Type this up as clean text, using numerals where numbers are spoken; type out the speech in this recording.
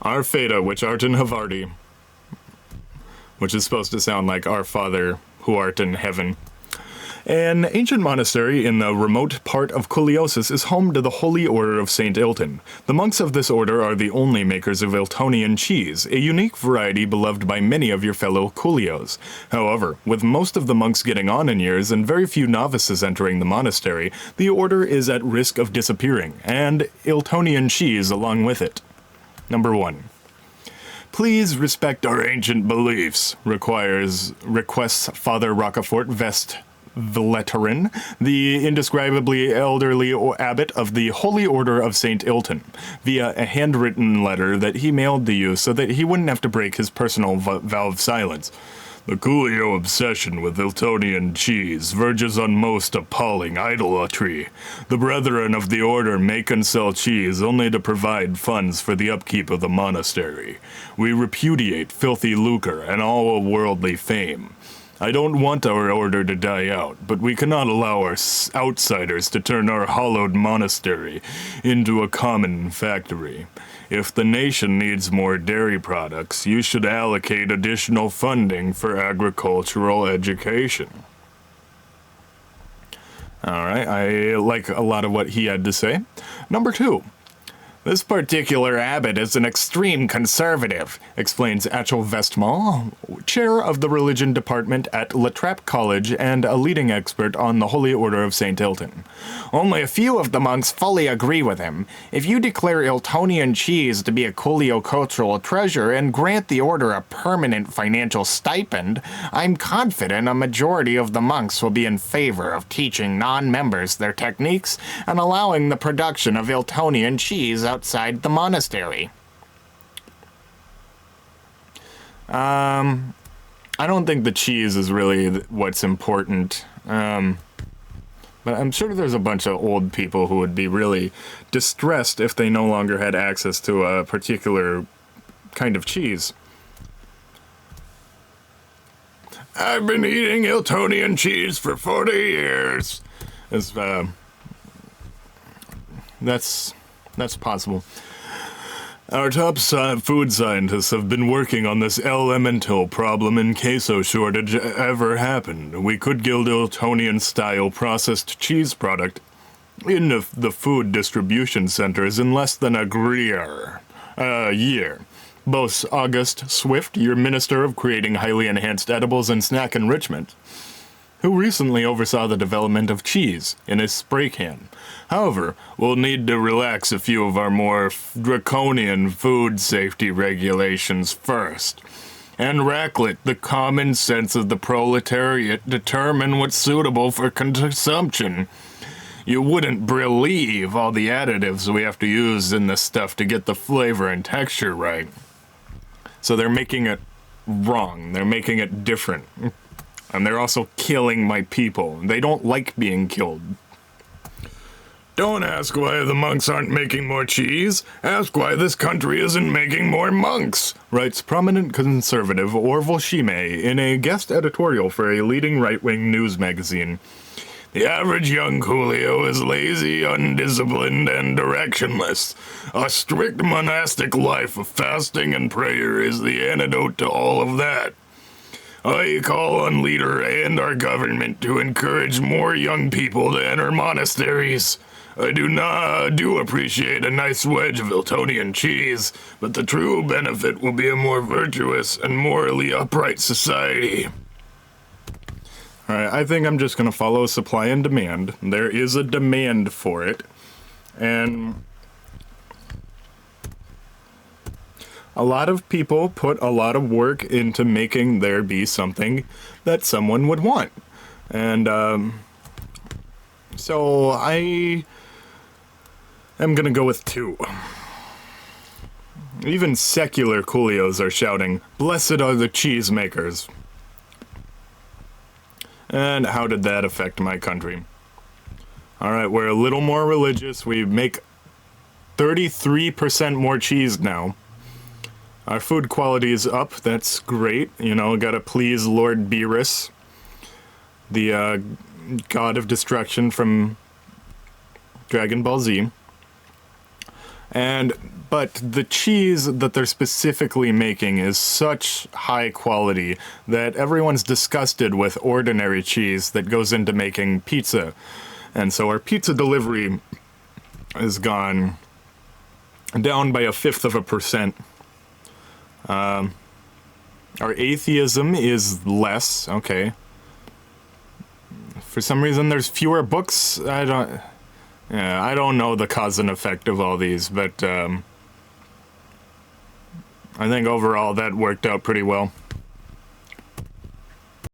Our Feta, which art in Havarti, which is supposed to sound like Our Father, who art in heaven. An ancient monastery in the remote part of Culiosis is home to the Holy Order of St. Ilton. The monks of this order are the only makers of Iltonian cheese, a unique variety beloved by many of your fellow Culios. However, with most of the monks getting on in years and very few novices entering the monastery, the order is at risk of disappearing, and Iltonian cheese along with it. Number 1. Please respect our ancient beliefs, requests Father Rochefort Vletterin, the indescribably elderly abbot of the Holy Order of St. Ilton, via a handwritten letter that he mailed to you so that he wouldn't have to break his personal vow of silence. The Coolio obsession with Iltonian cheese verges on most appalling idolatry. The brethren of the order make and sell cheese only to provide funds for the upkeep of the monastery. We repudiate filthy lucre and all worldly fame. I don't want our order to die out, but we cannot allow our outsiders to turn our hallowed monastery into a common factory. If the nation needs more dairy products, you should allocate additional funding for agricultural education. All right, I like a lot of what he had to say. Number 2. This particular abbot is an extreme conservative, explains Achel Vestmal, chair of the religion department at La Trappe College and a leading expert on the Holy Order of St. Ilton. Only a few of the monks fully agree with him. If you declare Iltonian cheese to be a cultural treasure and grant the order a permanent financial stipend, I'm confident a majority of the monks will be in favor of teaching non-members their techniques and allowing the production of Iltonian cheese outside the monastery. I don't think the cheese is really what's important. But I'm sure there's a bunch of old people who would be really distressed if they no longer had access to a particular kind of cheese. I've been eating Iltonian cheese for 40 years. That's possible. Our top food scientists have been working on this elemental problem in queso shortage ever happened. We could gild Iltonian-style processed cheese product in the food distribution centers in less than a year. Boasts August Swift, your Minister of Creating Highly Enhanced Edibles and Snack Enrichment, who recently oversaw the development of cheese in a spray can. However, we'll need to relax a few of our more draconian food safety regulations first. And Racklet, the common sense of the proletariat, determine what's suitable for consumption. You wouldn't believe all the additives we have to use in this stuff to get the flavor and texture right. So they're making it wrong. They're making it different. And they're also killing my people. They don't like being killed. Don't ask why the monks aren't making more cheese. Ask why this country isn't making more monks, writes prominent conservative Orville Shime in a guest editorial for a leading right-wing news magazine. The average young Coolio is lazy, undisciplined, and directionless. A strict monastic life of fasting and prayer is the antidote to all of that. I call on leader and our government to encourage more young people to enter monasteries. I do appreciate a nice wedge of Iltonian cheese, but the true benefit will be a more virtuous and morally upright society. Alright, I think I'm just going to follow supply and demand. There is a demand for it, and a lot of people put a lot of work into making there be something that someone would want. And, so I am gonna go with 2. Even secular Coolios are shouting, "Blessed are the cheesemakers." And how did that affect my country? Alright, we're a little more religious. We make 33% more cheese now. Our food quality is up. That's great. You know, gotta please Lord Beerus, the god of destruction from Dragon Ball Z. But the cheese that they're specifically making is such high quality that everyone's disgusted with ordinary cheese that goes into making pizza. And so our pizza delivery has gone down by 1/5%. Our atheism is less, okay. For some reason there's fewer books. I don't know the cause and effect of all these, but I think overall that worked out pretty well.